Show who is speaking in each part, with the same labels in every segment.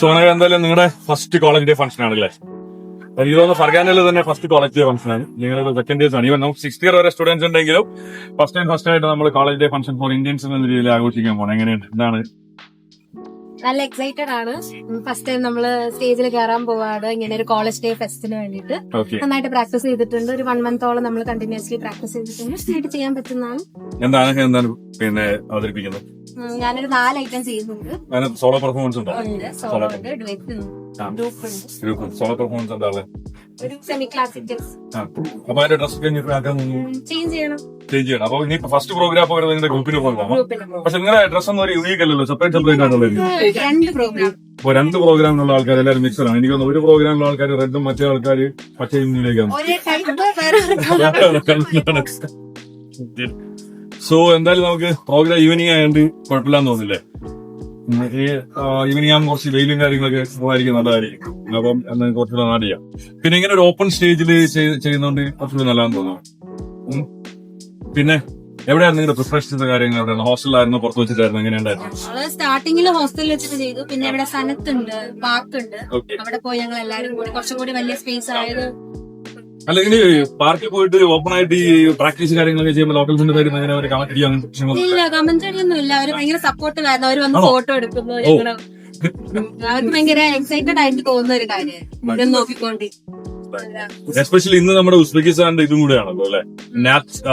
Speaker 1: സോന, എന്തായാലും നിങ്ങളുടെ first college day function ആണല്ലേ? എനിക്ക് തോന്നുന്നു ഫർഗാനയിൽ തന്നെ ഫസ്റ്റ് കോളേജ് ഡേ ഫംഗ്ഷൻ ആണ്. നിങ്ങളുടെ സെക്കൻഡ് ഇയേഴ്സ് ആണ്. ഈവൻ നമുക്ക് 6th ഇയർ വരെ സ്റ്റുഡൻസ് ഉണ്ടെങ്കിലും ഫസ്റ്റ് ആയിട്ട് നമ്മൾ college day function for Indians എന്ന രീതിയിൽ ആഘോഷിക്കാൻ പോകണം. എങ്ങനെയുണ്ട്? എന്താണ്?
Speaker 2: നല്ല എക്സൈറ്റഡ് ആണ്. ഫസ്റ്റ് ടൈം നമ്മള് സ്റ്റേജിൽ കയറാൻ പോവാണ് ഇങ്ങനെ ഒരു കോളേജ് ഡേ ഫെസ്റ്റിന് വേണ്ടിയിട്ട്. നന്നായിട്ട് പ്രാക്ടീസ് ചെയ്തിട്ടുണ്ട്. ഒരു 1 മന്തോളം നമ്മൾ കണ്ടിന്യൂസ്ലി പ്രാക്ടീസ് ചെയ്തിട്ടുണ്ട്. നന്നായിട്ട് ചെയ്യാൻ പറ്റുന്നതാണ്.
Speaker 1: എന്താണ് പിന്നെ അവതരിപ്പിക്കുന്നത്?
Speaker 2: ഞാനൊരു 4 ഐറ്റം ചെയ്യുന്നുണ്ട്.
Speaker 1: സോളോ പെർഫോമൻസ് ഉണ്ടോ?
Speaker 2: സോളോ ഉണ്ട്, ഡുവറ്റ് ഉണ്ട്, ഗ്രൂപ്പ് ഉണ്ട്.
Speaker 1: സോളോ പെർഫോമൻസ് എന്താ?
Speaker 2: ഒരു സെമി ക്ലാസിക്കൽസ്.
Speaker 1: അപ്പൊ അതിന്റെ ഡ്രസ്
Speaker 2: ചേഞ്ച് ചെയ്യണം.
Speaker 1: അപ്പൊ ഇനി ഫസ്റ്റ് പ്രോഗ്രാം വരുന്നത് നിങ്ങളുടെ ഗ്രൂപ്പിന് പോകാം. പക്ഷെ നിങ്ങളുടെ ഡ്രസ് ഒന്നും ഒരു യൂണീക്ക് അല്ലല്ലോ, സെപ്പറേറ്റ് ആണുള്ളത്.
Speaker 2: 2 പ്രോഗ്രാം.
Speaker 1: അപ്പൊ 2 പ്രോഗ്രാമിലുള്ള ആൾക്കാർ എല്ലാവരും മിക്സഡ് ആണ്. എനിക്ക് തോന്നുന്നു ഒരു പ്രോഗ്രാമിലുള്ള ആൾക്കാർ റെഡും മറ്റേ ആൾക്കാർ പച്ചയും നീലേക്കാണ്. സോ എന്തായാലും നമുക്ക് പ്രോഗ്രാം ഈവനിങ് ആയതുകൊണ്ട് കുഴപ്പമില്ലാന്ന് തോന്നില്ലേ? ഈവനിങ് ആകുമ്പോൾ കുറച്ച് വെയിലും കാര്യങ്ങളൊക്കെ ആയിരിക്കും, നല്ലതായിരിക്കും. അപ്പം എന്നാൽ കുറച്ചുകൂടെ നാട് ചെയ്യാം. പിന്നെ ഇങ്ങനെ ഒരു ഓപ്പൺ സ്റ്റേജിൽ ചെയ്യുന്നതുകൊണ്ട് കുറച്ചുകൂടി നല്ലതാന്ന് തോന്നുന്നു. പിന്നെ എവിടെയാണ് നിങ്ങളുടെ പ്രിപ്പറേഷൻസ് കാര്യങ്ങൾ? എവിടെയാണ്? ഹോസ്റ്റലിലായിരുന്നു, പുറത്ത് വെച്ചിട്ടായിരുന്നു? എങ്ങനെയുണ്ടായിരുന്നു?
Speaker 2: സ്റ്റാർട്ടിങ്ങിൽ ഹോസ്റ്റലിൽ വെച്ചിട്ട് ചെയ്തു. പിന്നെ ഇവിടെ സനത്തുണ്ട്, പാർക്ക് ഉണ്ട്. അവിടെ പോയി ഞങ്ങൾ എല്ലാവരും കൂടി കുറച്ചും കൂടി വലിയ സ്പേസ് ആയത്.
Speaker 1: അല്ല, ഇനി പാർക്കിൽ പോയിട്ട് ഓപ്പൺ ആയിട്ട് ഈ പ്രാക്ടീസ് കാര്യങ്ങളൊക്കെ ചെയ്യുമ്പോൾ ലോക്കൽസിന്റെ കാര്യം അങ്ങനെ അവർ കമന്റ് അടിക്കാൻ?
Speaker 2: ഇല്ല, കമന്റ് അടിയൊന്നും ഇല്ല. അവര് ഭയങ്കര സപ്പോർട്ടീവായിരുന്നു. അവർ വന്ന് ഫോട്ടോ എടുക്കുന്നു. അവർക്ക് ഭയങ്കര എക്സൈറ്റഡ് ആയിട്ട് തോന്നുന്ന ഒരു കാര്യം നോക്കിക്കൊണ്ട്.
Speaker 1: എസ്പെഷ്യലി ഇന്ന് നമ്മുടെ ഉസ്ബെക്കിസ്ഥാന്റെ ഇതും കൂടെയാണല്ലോ അല്ലെ,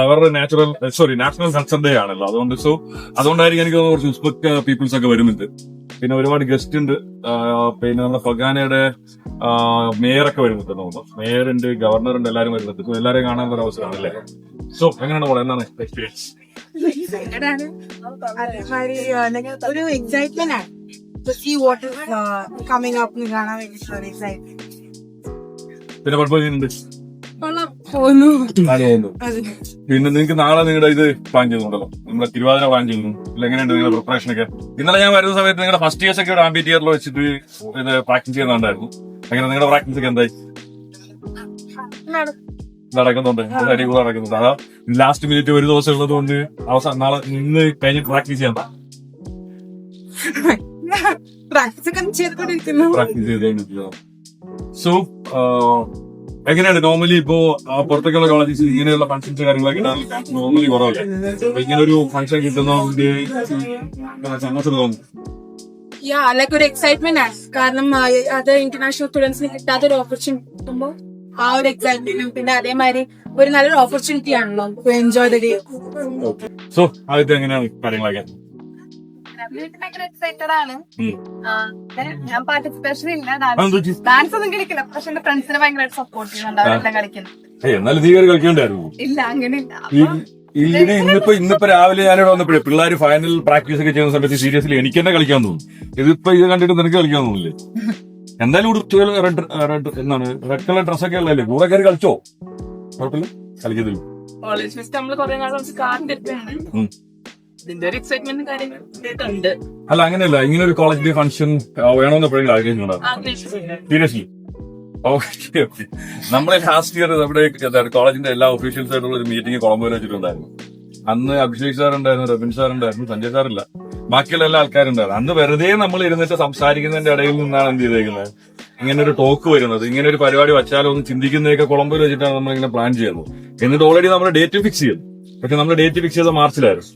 Speaker 1: അവരുടെ നാഷണൽ കൾച്ചർ ഡേ ആണല്ലോ. അതുകൊണ്ടായിരിക്കും എനിക്ക് തോന്നുന്നു കുറച്ച് ഉസ്ബെക്ക് പീപ്പിൾസ് ഒക്കെ വരുന്നുണ്ട്. പിന്നെ ഒരുപാട് ഗസ്റ്റ് ഉണ്ട്. പിന്നെ നമ്മുടെ ഫർഗാനയുടെ മേയറൊക്കെ വരുന്നുണ്ട്. തോന്നുന്നു മേയറുണ്ട്, ഗവർണറുണ്ട്, എല്ലാവരും വരുന്നുണ്ട്. സോ എല്ലാവരെയും കാണാൻ ഒരു അവസരമാണ് അല്ലേ? സോ എങ്ങനെയാണ് പോലെ, എന്താണ് എക്സ്പീരിയൻസ്?
Speaker 3: ഒരു എക്സൈറ്റ്മെന്റ് ആണ്. കാണാൻ വേണ്ടിയിട്ടുള്ള.
Speaker 1: പിന്നെ കുഴപ്പമുണ്ട്. പിന്നെ നിങ്ങൾക്ക് നാളെ നിങ്ങളുടെ ഇത് പ്ലാൻ ചെയ്യുന്നുണ്ടല്ലോ, നമ്മുടെ തിരുവാതിര പ്ലാൻ ചെയ്യുന്നു. എങ്ങനെയുണ്ട് നിങ്ങളുടെ പ്രിപ്പറേഷൻ ഒക്കെ? ഇന്നലെ ഞാൻ വരുന്ന സമയത്ത് നിങ്ങളുടെ ഫസ്റ്റ് ഇയേഴ്സ് ഒക്കെ ആംബി തിയേറ്ററിൽ വെച്ചിട്ട് ഇത് പ്രാക്ടീസ് ചെയ്യുന്നുണ്ടായിരുന്നു. എങ്ങനെ നിങ്ങളുടെ പ്രാക്ടീസ് ഒക്കെ എന്തായി? നടക്കുന്നുണ്ട്, അടി കൂടെ നടക്കുന്നുണ്ട്. അതാ ലാസ്റ്റ് മിനിറ്റ് ഒരു ദിവസം ഉള്ളത് കൊണ്ട് അവസാനം നാളെ ഇന്ന് കഴിഞ്ഞ് പ്രാക്ടീസ് ചെയ്യാൻ പ്രാക്ടീസ് ചെയ്തോണ്ടിരിക്കുന്നു. സോ എങ്ങനെയാണ് നോർമലി ഇപ്പോ പുറത്തേക്കുള്ള കോളേജസ് ഇങ്ങനെയുള്ള ഫംഗ്ഷൻസ് കാര്യങ്ങളൊക്കെ നോർമലി കുറവല്ലേ? അപ്പൊ ഇങ്ങനെ ഒരു ഫംഗ്ഷൻ കിട്ടുന്നതിന്റെ സന്തോഷം തോന്നുന്നു.
Speaker 3: ഒരു എക്സൈറ്റ്മെന്റ് ആണ്. കാരണം അത് ഇന്റർനാഷണൽ സ്റ്റുഡൻസിന് കിട്ടാത്ത ഒരു ഓപ്പർച്യൂണിറ്റി കിട്ടുമ്പോൾ ആ ഒരു എക്സൈറ്റ്മെന്റും പിന്നെ അതേമാതിരി ഒരു നല്ലൊരു ഓപ്പർച്യൂണിറ്റി ആണല്ലോ to enjoy the day.
Speaker 1: So ആദ്യത്തെ എങ്ങനെയാണ് കാര്യങ്ങളൊക്കെ?
Speaker 4: ഭയങ്കര എക്സൈറ്റഡ് ആണ്. ഞാൻ പാർട്ടിസിപ്പേഷൻ ഇല്ല, ഡാൻസ് ഒന്നും കളിക്കില്ല. പക്ഷെ എന്റെ ഫ്രണ്ട്സിനെ ഭയങ്കരമായിട്ട് സപ്പോർട്ട് ചെയ്യുന്നുണ്ട്. അവരെല്ലാം കളിക്കുന്നു.
Speaker 1: എന്നാലും നീ കളിക്കണ്ടായിരുന്നു?
Speaker 4: ഇല്ല, അങ്ങനെയില്ല.
Speaker 1: ഇന്നിപ്പോ രാവിലെ ഞാനിവിടെ വന്നപ്പോഴേ പിള്ളേർ ഫൈനൽ പ്രാക്ടീസ് ഒക്കെ ചെയ്യുന്ന സമയത്ത് സീരിയസ്ലി എനിക്ക് തന്നെ കളിക്കാൻ തോന്നും. ഇതിപ്പോ ഇത് കണ്ടിട്ട് നിനക്ക് കളിക്കാൻ തോന്നില്ലേ? എന്തായാലും റെഡ് കളർ ഡ്രസ്സൊക്കെ ഉള്ളതല്ലേ, കൂടെ കയറി കളിച്ചോ? കുഴപ്പമില്ല, കളിക്കത്തില്ല.
Speaker 4: കോളേജ് ഫെസ്റ്റ് നമ്മള് കുറെ നാൾ കാത്തിരിക്കുകയാണ്. ഇതിന്റെ ഒരു എക്സൈറ്റ്മെന്റ് കാര്യങ്ങളുണ്ട്.
Speaker 1: അല്ല, അങ്ങനെയല്ല, ഇങ്ങനെ ഒരു കോളേജ് ഡേ ഫംഗ്ഷൻ വേണമെന്ന് എപ്പോഴെങ്കിലും ആഗ്രഹിക്കുന്നുണ്ടോ? സീരിയസ്ലി? ഓക്കെ. നമ്മുടെ ലാസ്റ്റ് ഇയർ നമ്മുടെ കോളേജിന്റെ എല്ലാ ഒഫീഷ്യൽസ് ആയിട്ടുള്ള ഒരു മീറ്റിംഗ് കൊളംബോയിൽ വെച്ചിട്ടുണ്ടായിരുന്നു. അന്ന് അഭിഷേക് സാർ ഉണ്ടായിരുന്നു, റബിൻ സാർ ഉണ്ടായിരുന്നു, സഞ്ജയ് സാറില്ല, ബാക്കിയുള്ള എല്ലാ ആൾക്കാരുണ്ടായിരുന്നു. അന്ന് വെറുതെ നമ്മൾ ഇരുന്നിട്ട് സംസാരിക്കുന്നതിന്റെ ഇടയിൽ നിന്നാണ് എന്ത് ചെയ്തേക്കുന്നത്, ഇങ്ങനെ ഒരു ടോക്ക് വരുന്നത്. ഇങ്ങനെ ഒരു പരിപാടി വച്ചാലോ ഒന്ന് ചിന്തിക്കുന്നതൊക്കെ കൊളംബോയിൽ വെച്ചിട്ടാണ് നമ്മൾ ഇങ്ങനെ പ്ലാൻ ചെയ്യുന്നത്. എന്നിട്ട് ഓൾറെഡി നമ്മുടെ ഡേറ്റ് ഫിക്സ് ചെയ്തു. പക്ഷെ നമ്മൾ ഡേറ്റ് ഫിക്സ് ചെയ്ത മാർച്ചിലായിരുന്നു.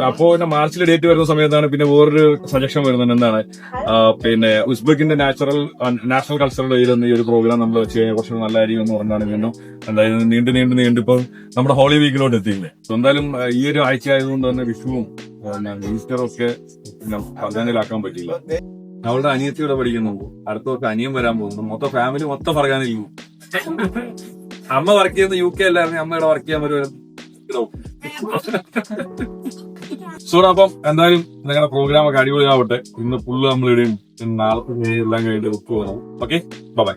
Speaker 1: അപ്പോ പിന്നെ മാർച്ചിൽ ഡേറ്റ് വരുന്ന സമയത്താണ് പിന്നെ വേറൊരു സജഷൻ വരുന്നുണ്ട്. എന്താണ്, പിന്നെ ഉസ്ബെക്കിന്റെ നാഷണൽ കൾച്ചറൽ ഡേയിൽ ഈ ഒരു പ്രോഗ്രാം നമ്മൾ വെച്ച് കഴിഞ്ഞാൽ കുറച്ചുകൂടി നല്ലതായിരിക്കും എന്ന് പറഞ്ഞാണ് വീണ്ടും എന്തായാലും നീണ്ട് ഇപ്പം നമ്മുടെ ഹോളി വീക്കിലോട്ട് എത്തിയില്ലേ. എന്തായാലും ഈ ഒരു ആഴ്ച ആയതുകൊണ്ട് തന്നെ വിഷുവും ഈസ്റ്ററും ഒക്കെ ഫർഗാനയിലാക്കാൻ പറ്റില്ല. അവളുടെ അനിയത്തിയുടെ പഠിക്കുന്നു, അടുത്തൊക്കെ അനിയൻ വരാൻ പോകുന്നു, മൊത്തം ഫാമിലി മൊത്തം ഫർഗാനയിലും. അമ്മ വർക്ക് ചെയ്യുന്ന UK അല്ലായിരുന്നു, അമ്മയുടെ വർക്ക് ചെയ്യാൻ വരുമായിരുന്നു. അപ്പം എന്തായാലും നിങ്ങളുടെ പ്രോഗ്രാം ഒക്കെ അടിപൊളിയാവട്ടെ. ഇന്ന് ഫുള്ള് നമ്മളിവിടെയും നാളെ എല്ലാം കഴിഞ്ഞിട്ട് ബുക്ക് പോകണം. Okay, by.